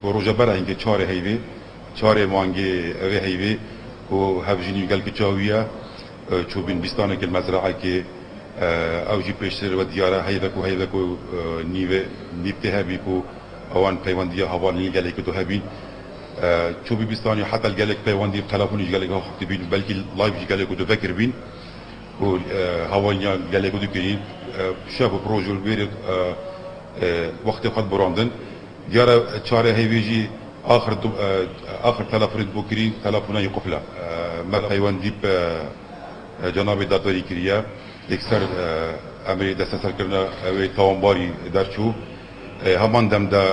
روجا برا هنگه چاره هیوی چاره مانگه اوه هیوی و هفجینی گل که چاویه چوبین بیستانه که المزرعه که اوجی پیشتر و دیاره هیوکو نیوه نیبته هبی کو اوان پیوندی هوانی گلی که تو هبین چوبی بیستانی حتی الگلک پیوندی تلفونی گلی که خطی بین بلکه لایف گلی که تو فکر بین و هوانی گلی که تو کنی شب پروژه بیرد وقت خود براندن دیاره چاره هیویجی آخر تلفون بکری تلفونای قفله ما پیوندی جناب دادوری کریه دکتر امری دست سر کردن اوی توانباری درچو همان دم دا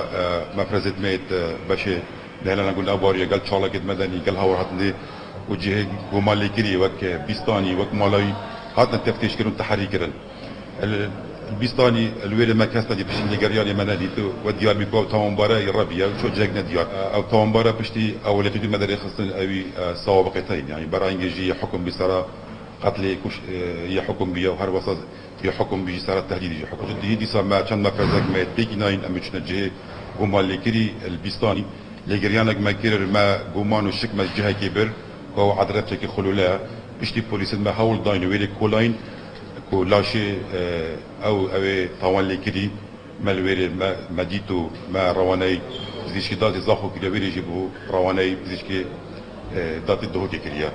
مفرزت میت باشه لهلا نقول أبواري قال شالك مدني قال هوا هاتني وجه جمالي كري وك بيستاني وك مالاي هاتنا تفتيش كرون تحري كرن البيستاني الويل ما كاستا دي بشين لجريان منادي تو وديار بيكو توانبارا يربيا شو جاكنا ديار أو توانبارا بشتي أو لتودي مدري خصن أوي سوابقتين يعني برا إنجيجي حكم بسرا قتل كوش يحكم بيا وهر وسط يحكم بيجي سرا التهديد يجي حكم جدي دي سما كان مفرزك ما تيجي ناين أمشنا جه جمالي كري البيستاني لجريانك ما كير ما جمان وشك ما جهة كبر كو عدرتك خلولا اشتي بوليس ما حاول داين ويلي كولاين كولاشي او طوال لكدي ما الويري ما مديتو ما رواني زيش دات زاخو كده ويري جيبو رواني زيش كي دات الدهوك كريا